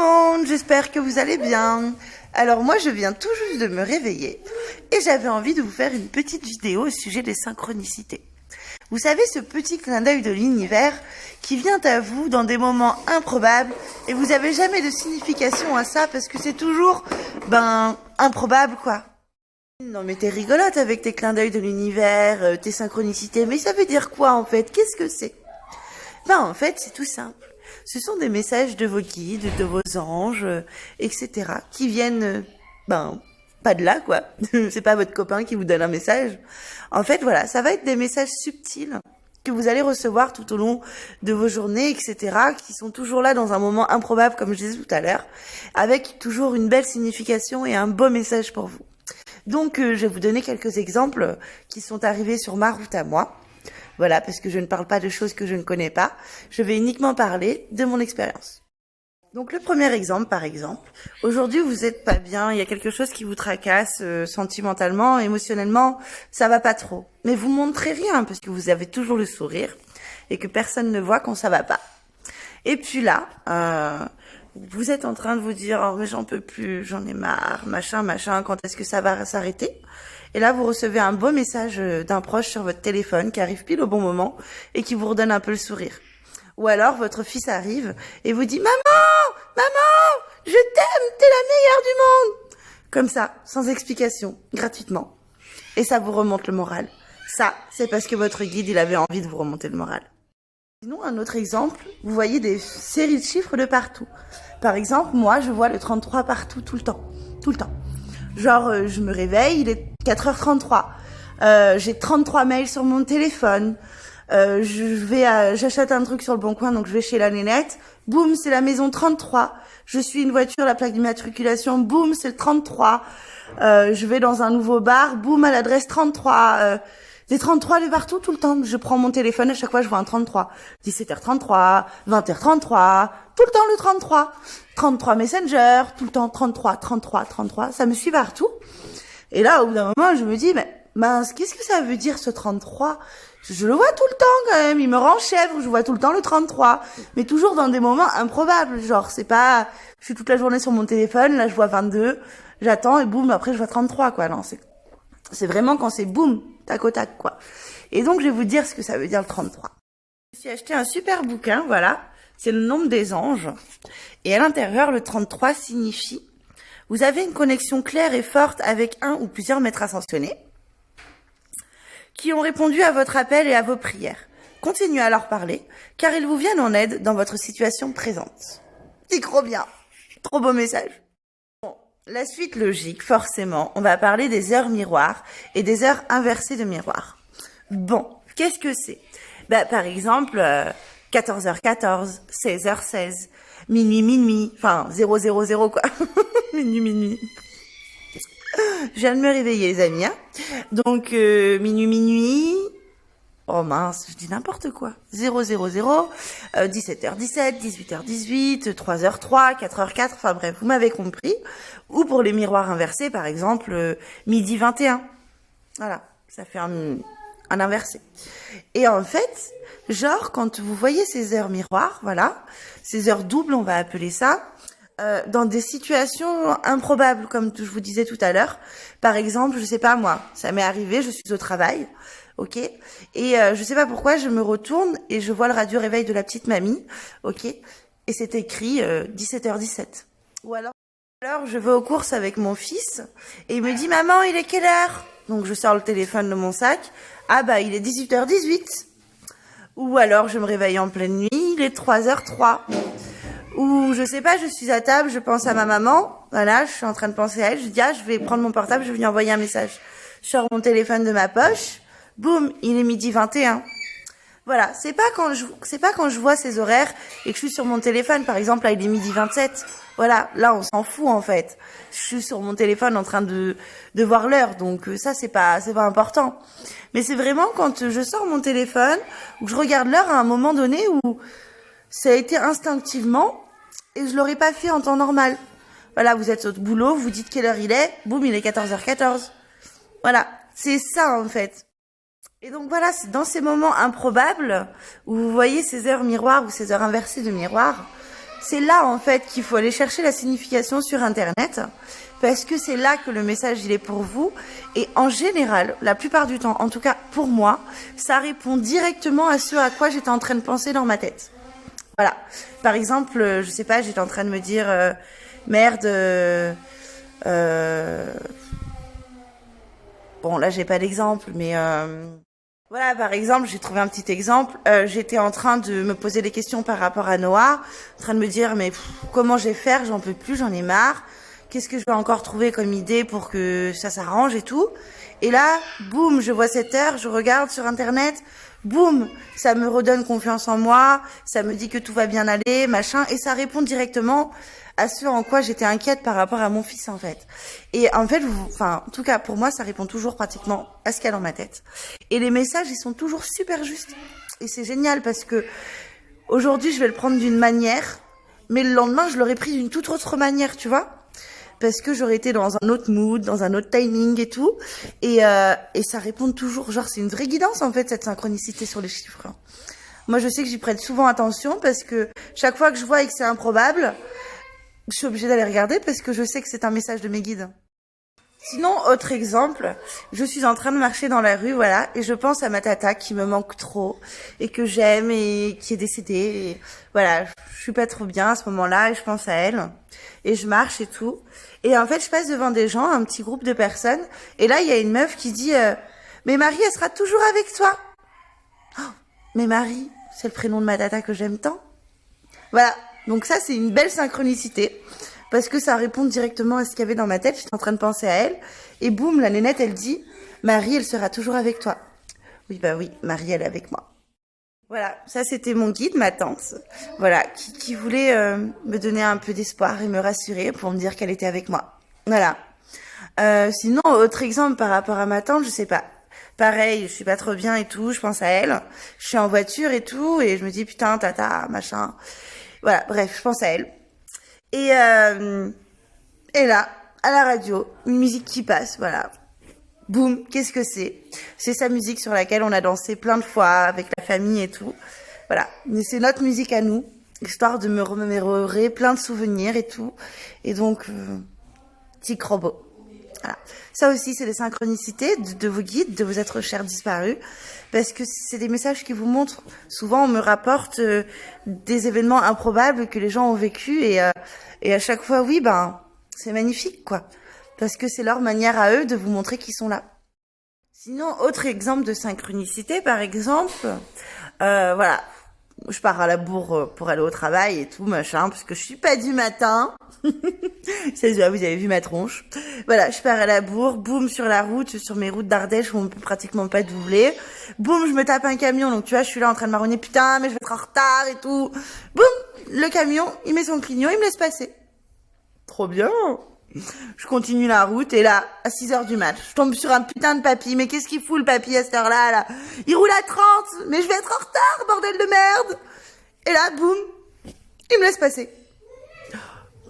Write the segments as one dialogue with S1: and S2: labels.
S1: monde, j'espère que vous allez bien. Alors moi je viens tout juste de me réveiller et j'avais envie de vous faire une petite vidéo au sujet des synchronicités. Vous savez, ce petit clin d'œil de l'univers qui vient à vous dans des moments improbables et vous avez jamais de signification à ça parce que c'est toujours, improbable quoi. Non mais t'es rigolote avec tes clins d'œil de l'univers, tes synchronicités, mais ça veut dire quoi en fait? Qu'est-ce que c'est? En fait c'est tout simple. Ce sont des messages de vos guides, de vos anges, etc. qui viennent, pas de là, quoi. C'est pas votre copain qui vous donne un message. En fait, voilà, ça va être des messages subtils que vous allez recevoir tout au long de vos journées, etc., qui sont toujours là dans un moment improbable, comme je disais tout à l'heure, avec toujours une belle signification et un beau message pour vous. Donc, je vais vous donner quelques exemples qui sont arrivés sur ma route à moi. Voilà, parce que je ne parle pas de choses que je ne connais pas. Je vais uniquement parler de mon expérience. Donc le premier exemple, par exemple, aujourd'hui vous êtes pas bien, il y a quelque chose qui vous tracasse sentimentalement, émotionnellement, ça va pas trop. Mais vous montrez rien parce que vous avez toujours le sourire et que personne ne voit quand ça va pas. Et puis là, vous êtes en train de vous dire « Oh mais j'en peux plus, j'en ai marre, machin, quand est-ce que ça va s'arrêter ?» Et là, vous recevez un beau message d'un proche sur votre téléphone qui arrive pile au bon moment et qui vous redonne un peu le sourire. Ou alors, votre fils arrive et vous dit « Maman, je t'aime, t'es la meilleure du monde !» Comme ça, sans explication, gratuitement. Et ça vous remonte le moral. Ça, c'est parce que votre guide, il avait envie de vous remonter le moral. Sinon, un autre exemple, vous voyez des séries de chiffres de partout. Par exemple, moi, je vois le 33 partout, tout le temps. Tout le temps. Genre, je me réveille, il est 4h33. J'ai 33 mails sur mon téléphone. J'achète un truc sur le Bon Coin, donc je vais chez la nénette. Boum, c'est la maison 33. Je suis une voiture, la plaque d'immatriculation. Boum, c'est le 33. Je vais dans un nouveau bar. Boum, à l'adresse 33. Des 33 de partout, tout le temps. Je prends mon téléphone, à chaque fois, je vois un 33. 17h33, 20h33, tout le temps le 33. 33 Messenger, tout le temps 33. Ça me suit partout. Et là, au bout d'un moment, je me dis, mais mince, qu'est-ce que ça veut dire ce 33? Je le vois tout le temps quand même, il me rend chèvre, je vois tout le temps le 33. Mais toujours dans des moments improbables, genre c'est pas, je suis toute la journée sur mon téléphone, là je vois 22, j'attends et boum, après je vois 33 quoi. Non, c'est vraiment quand c'est boum, tac au tac quoi. Et donc je vais vous dire ce que ça veut dire le 33. Je me suis acheté un super bouquin, voilà, c'est le nombre des anges. Et à l'intérieur, le 33 signifie vous avez une connexion claire et forte avec un ou plusieurs maîtres ascensionnés qui ont répondu à votre appel et à vos prières. Continuez à leur parler, car ils vous viennent en aide dans votre situation présente. C'est trop bien. Trop beau message. Bon, la suite logique, forcément, on va parler des heures miroirs et des heures inversées de miroir. Bon, qu'est-ce que c'est? Par exemple, 14h14, 16h16, minuit, 000 quoi. minuit. Je viens de me réveiller, les amis. Donc, minuit. Oh mince, je dis n'importe quoi. 000, 17h17, 18h18, 3h03, 4h04, enfin bref, vous m'avez compris. Ou pour les miroirs inversés, par exemple, midi 21. Voilà, ça fait un inversé. Et en fait, genre, quand vous voyez ces heures miroirs, voilà, ces heures doubles, on va appeler ça, dans des situations improbables, comme je vous disais tout à l'heure. Par exemple, je sais pas moi, ça m'est arrivé, je suis au travail, ok, et je sais pas pourquoi, je me retourne et je vois le radio réveil de la petite mamie, ok, et c'est écrit 17h17. Ou alors je vais aux courses avec mon fils et il me dit maman, il est quelle heure? Donc je sors le téléphone de mon sac, il est 18h18. Ou alors je me réveille en pleine nuit, il est 3h03. Ou je sais pas, je suis à table, je pense à ma maman, voilà, je suis en train de penser à elle, je dis je vais prendre mon portable, je vais lui envoyer un message. Je sors mon téléphone de ma poche, boum, il est midi 21. Voilà, c'est pas quand je vois ces horaires et que je suis sur mon téléphone, par exemple là il est midi 27. Voilà, là on s'en fout en fait. Je suis sur mon téléphone en train de voir l'heure, donc ça c'est pas important. Mais c'est vraiment quand je sors mon téléphone ou que je regarde l'heure à un moment donné où ça a été instinctivement et je l'aurais pas fait en temps normal. Voilà, vous êtes au boulot, vous dites quelle heure il est, boum, il est 14h14. Voilà, c'est ça en fait. Et donc voilà, c'est dans ces moments improbables où vous voyez ces heures miroirs ou ces heures inversées de miroir c'est là en fait qu'il faut aller chercher la signification sur Internet, parce que c'est là que le message il est pour vous. Et en général, la plupart du temps, en tout cas pour moi, ça répond directement à ce à quoi j'étais en train de penser dans ma tête. Voilà. Par exemple, je sais pas, j'étais en train de me dire merde. Bon, là j'ai pas d'exemple, mais voilà, par exemple, j'ai trouvé un petit exemple. J'étais en train de me poser des questions par rapport à Noah, en train de me dire mais comment je vais faire, j'en peux plus, j'en ai marre. Qu'est-ce que je vais encore trouver comme idée pour que ça s'arrange et tout. Et là, boum, je vois cette heure, je regarde sur Internet, boum, ça me redonne confiance en moi, ça me dit que tout va bien aller, machin, et ça répond directement à ce en quoi j'étais inquiète par rapport à mon fils, en fait. Et en fait, en tout cas, pour moi, ça répond toujours pratiquement à ce qu'il y a dans ma tête. Et les messages, ils sont toujours super justes. Et c'est génial parce que aujourd'hui, je vais le prendre d'une manière, mais le lendemain, je l'aurais pris d'une toute autre manière, tu vois. Parce que j'aurais été dans un autre mood, dans un autre timing et tout. Et ça répond toujours. Genre, c'est une vraie guidance, en fait, cette synchronicité sur les chiffres. Moi, je sais que j'y prête souvent attention parce que chaque fois que je vois et que c'est improbable, je suis obligée d'aller regarder parce que je sais que c'est un message de mes guides. Sinon, autre exemple, je suis en train de marcher dans la rue, voilà, et je pense à ma tata qui me manque trop et que j'aime et qui est décédée. Et voilà, je suis pas trop bien à ce moment-là et je pense à elle. Et je marche et tout. Et en fait, je passe devant des gens, un petit groupe de personnes. Et là, il y a une meuf qui dit mais Marie, elle sera toujours avec toi. Oh, mais Marie, c'est le prénom de ma tata que j'aime tant. Voilà, donc ça, c'est une belle synchronicité. Parce que ça répond directement à ce qu'il y avait dans ma tête. J'étais en train de penser à elle. Et boum, la nénette, elle dit Marie, elle sera toujours avec toi. Oui, bah oui, Marie, elle est avec moi. Voilà, ça c'était mon guide, ma tante. Voilà, qui voulait me donner un peu d'espoir et me rassurer pour me dire qu'elle était avec moi. Voilà. Sinon, autre exemple par rapport à ma tante, je sais pas. Pareil, je suis pas trop bien et tout, je pense à elle. Je suis en voiture et tout, et je me dis putain, tata, machin. Voilà, bref, je pense à elle. Et là, à la radio, une musique qui passe, voilà. Boum, qu'est-ce que c'est? C'est sa musique sur laquelle on a dansé plein de fois avec la famille et tout. Voilà, mais c'est notre musique à nous, histoire de me remémorer plein de souvenirs et tout. Et donc, petit crobo. Voilà. Ça aussi, c'est des synchronicités de vos guides, de vos êtres chers disparus, parce que c'est des messages qui vous montrent. Souvent, on me rapporte des événements improbables que les gens ont vécu, et à chaque fois, oui, c'est magnifique, quoi, parce que c'est leur manière à eux de vous montrer qu'ils sont là. Sinon, autre exemple de synchronicité, par exemple, voilà. Je pars à la bourre pour aller au travail et tout, machin, parce que je suis pas du matin. C'est ça, vous avez vu ma tronche. Voilà, je pars à la bourre, boum, sur la route, sur mes routes d'Ardèche où on peut pratiquement pas doubler. Boum, je me tape un camion, donc tu vois, je suis là en train de marronner, putain, mais je vais être en retard et tout. Boum, le camion, il met son clignot, il me laisse passer. Trop bien. Je continue la route et là, à 6h du mat, je tombe sur un putain de papy. Mais qu'est-ce qu'il fout le papy à cette heure-là, là? Il roule à 30, mais je vais être en retard, bordel de merde! Et là, boum, il me laisse passer.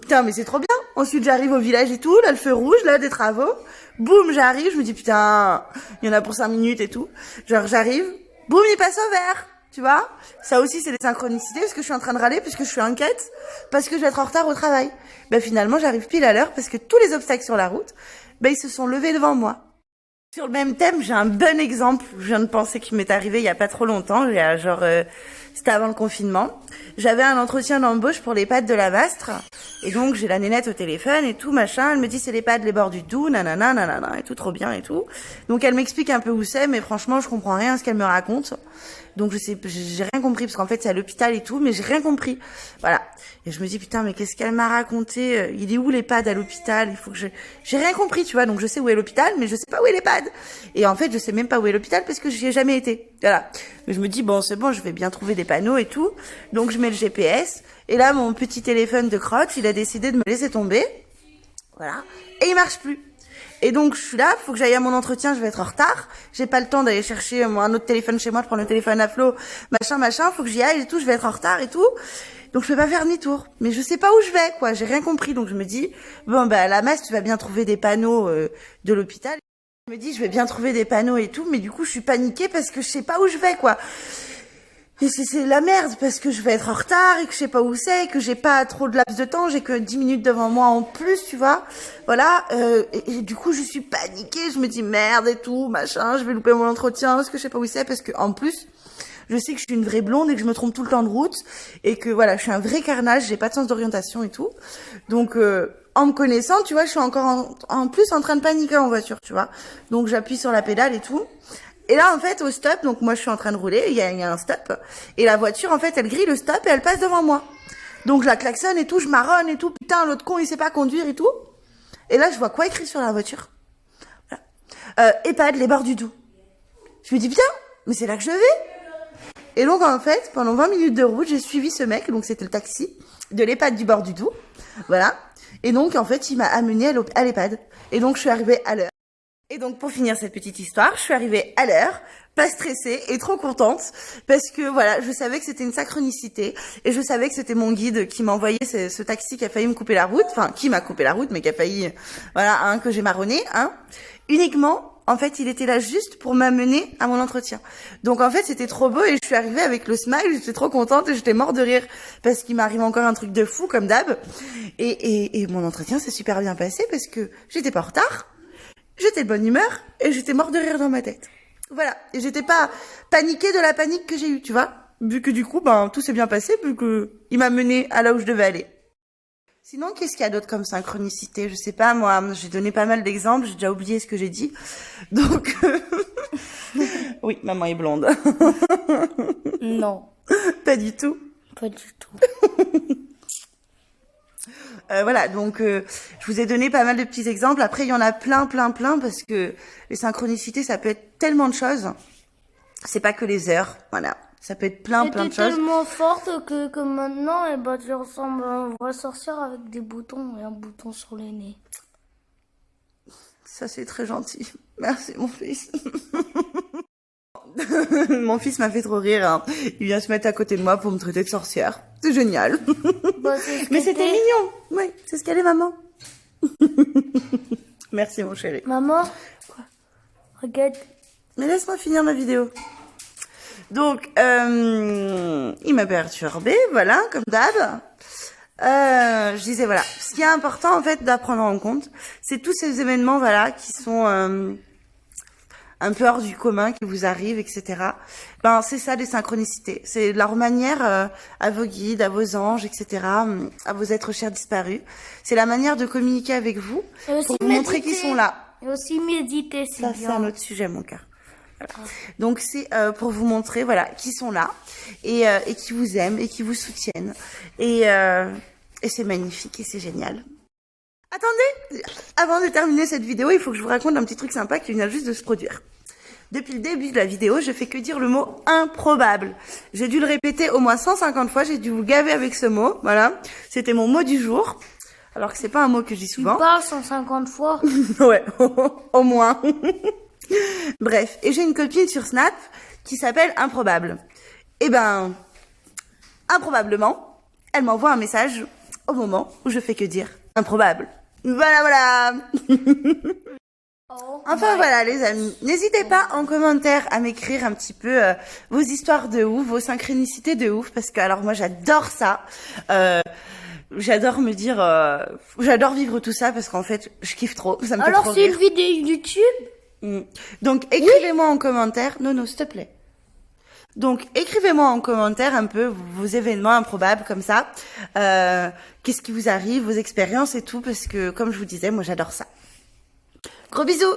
S1: Putain, mais c'est trop bien. Ensuite, j'arrive au village et tout, là, le feu rouge, là, des travaux. Boum, j'arrive, je me dis, putain, il y en a pour 5 minutes et tout. Genre, j'arrive, boum, il passe au vert. Tu vois, ça aussi c'est des synchronicités parce que je suis en train de râler, puisque je suis inquiète, parce que je vais être en retard au travail. Finalement j'arrive pile à l'heure parce que tous les obstacles sur la route, ils se sont levés devant moi. Sur le même thème, j'ai un bon exemple, je viens de penser qu'il m'est arrivé il y a pas trop longtemps, c'était avant le confinement. J'avais un entretien d'embauche pour les pâtes de la Mastre, et donc j'ai la nénette au téléphone et tout, machin, elle me dit c'est les pâtes les bords du Doubs, nanana, nanana, et tout, trop bien et tout. Donc elle m'explique un peu où c'est, mais franchement je comprends rien à ce qu'elle me raconte. Donc j'ai rien compris, parce qu'en fait c'est à l'hôpital et tout, mais j'ai rien compris. Voilà. Et je me dis putain, mais qu'est-ce qu'elle m'a raconté? Il est où l'EHPAD à l'hôpital? Il faut que j'ai rien compris, tu vois. Donc je sais où est l'hôpital, mais je sais pas où est l'EHPAD. Et en fait, je sais même pas où est l'hôpital parce que j'y ai jamais été. Voilà. Mais je me dis bon, c'est bon, je vais bien trouver des panneaux et tout. Donc je mets le GPS. Et là, mon petit téléphone de crotte, il a décidé de me laisser tomber. Voilà. Et il marche plus. Et donc, je suis là, faut que j'aille à mon entretien, je vais être en retard. J'ai pas le temps d'aller chercher un autre téléphone chez moi, de prendre le téléphone à Flo, machin, faut que j'y aille et tout, je vais être en retard et tout. Donc, je peux pas faire demi-tour. Mais je sais pas où je vais, quoi. J'ai rien compris. Donc, je me dis, bon, à la messe, tu vas bien trouver des panneaux, de l'hôpital. Je me dis, je vais bien trouver des panneaux et tout, mais du coup, je suis paniquée parce que je sais pas où je vais, quoi. Et c'est la merde parce que je vais être en retard et que je sais pas où c'est, que j'ai pas trop de laps de temps, j'ai que 10 minutes devant moi en plus, tu vois. Voilà, et du coup je suis paniquée, je me dis merde et tout, machin, je vais louper mon entretien parce que je sais pas où c'est, parce que en plus, je sais que je suis une vraie blonde et que je me trompe tout le temps de route et que voilà, je suis un vrai carnage, j'ai pas de sens d'orientation et tout. Donc en me connaissant, tu vois, je suis encore en plus en train de paniquer en voiture, tu vois. Donc j'appuie sur la pédale et tout. Et là, en fait, au stop, donc moi je suis en train de rouler, il y a un stop, et la voiture, en fait, elle grille le stop et elle passe devant moi. Donc je la klaxonne et tout, je marronne et tout, putain, l'autre con, il sait pas conduire et tout. Et là, je vois quoi écrit sur la voiture? Voilà. EHPAD, les bords du Doubs. Je me dis, putain, mais c'est là que je vais. Et donc, en fait, pendant 20 minutes de route, j'ai suivi ce mec, donc c'était le taxi, de l'EHPAD du bord du Doubs. Voilà. Et donc, en fait, il m'a amené à l'EHPAD. Et donc, je suis arrivée à l'heure. Et donc, pour finir cette petite histoire, je suis arrivée à l'heure, pas stressée et trop contente, parce que voilà, je savais que c'était une synchronicité, et je savais que c'était mon guide qui m'a envoyé ce taxi qui a failli me couper la route, enfin, qui m'a coupé la route, mais qui a failli, voilà, que j'ai marronné, uniquement, en fait, il était là juste pour m'amener à mon entretien. Donc, en fait, c'était trop beau, et je suis arrivée avec le smile, j'étais trop contente, et j'étais morte de rire, parce qu'il m'arrive encore un truc de fou, comme d'hab, et mon entretien s'est super bien passé, parce que j'étais pas en retard, j'étais de bonne humeur et j'étais morte de rire dans ma tête. Voilà. Et j'étais pas paniquée de la panique que j'ai eue, tu vois. Vu que du coup, tout s'est bien passé, vu que il m'a mené à là où je devais aller. Sinon, qu'est-ce qu'il y a d'autre comme synchronicité? Je sais pas, moi, j'ai donné pas mal d'exemples, j'ai déjà oublié ce que j'ai dit. Donc, oui, maman est blonde.
S2: Non.
S1: Pas du tout.
S2: Pas du tout.
S1: Voilà, donc je vous ai donné pas mal de petits exemples. Après, il y en a plein, parce que les synchronicités, ça peut être tellement de choses. C'est pas que les heures, voilà. Ça peut être plein de choses.
S2: T'es tellement forte que maintenant, tu ressembles à un vrai sorcière avec des boutons et un bouton sur le nez.
S1: Ça, c'est très gentil. Merci, mon fils. Mon fils m'a fait trop rire. Il vient se mettre à côté de moi pour me traiter de sorcière. C'est génial. Mais c'était mignon. Oui, c'est ce qu'elle est, maman. Merci, mon chéri.
S2: Maman. Quoi? Regarde.
S1: Mais laisse-moi finir ma vidéo. Donc, il m'a perturbée, voilà, comme d'hab. Je disais, voilà, ce qui est important, en fait, d'apprendre en compte, c'est tous ces événements, voilà, qui sont un peu hors du commun, qui vous arrivent, etc. C'est ça, les synchronicités. C'est leur manière à vos guides, à vos anges, etc., à vos êtres chers disparus. C'est la manière de communiquer avec vous, pour vous montrer qu'ils sont là.
S2: Et aussi méditer, c'est bien.
S1: Ça, c'est un autre sujet, mon cœur. Voilà. Donc, c'est pour vous montrer, voilà, qu'ils sont là, et qui vous aiment, et qui vous soutiennent. Et c'est magnifique, et c'est génial. Attendez, avant de terminer cette vidéo, il faut que je vous raconte un petit truc sympa qui vient juste de se produire. Depuis le début de la vidéo, je fais que dire le mot improbable. J'ai dû le répéter au moins 150 fois, j'ai dû vous gaver avec ce mot, voilà. C'était mon mot du jour, alors que c'est pas un mot que je dis souvent.
S2: Tu parles 150 fois?
S1: Ouais, au moins. Bref, et j'ai une copine sur Snap qui s'appelle Improbable. Et improbablement, elle m'envoie un message au moment où je fais que dire improbable. Voilà. Enfin voilà les amis, n'hésitez pas en commentaire à m'écrire un petit peu vos histoires de ouf, vos synchronicités de ouf, parce que alors moi j'adore ça, j'adore me dire, j'adore vivre tout ça parce qu'en fait je kiffe trop, ça me fait trop rire.
S2: Alors c'est une vidéo YouTube?
S1: Donc écrivez-moi en commentaire, non s'il te plaît. Donc, écrivez-moi en commentaire un peu vos événements improbables comme ça. Qu'est-ce qui vous arrive, vos expériences et tout, parce que, comme je vous disais, moi j'adore ça. Gros bisous!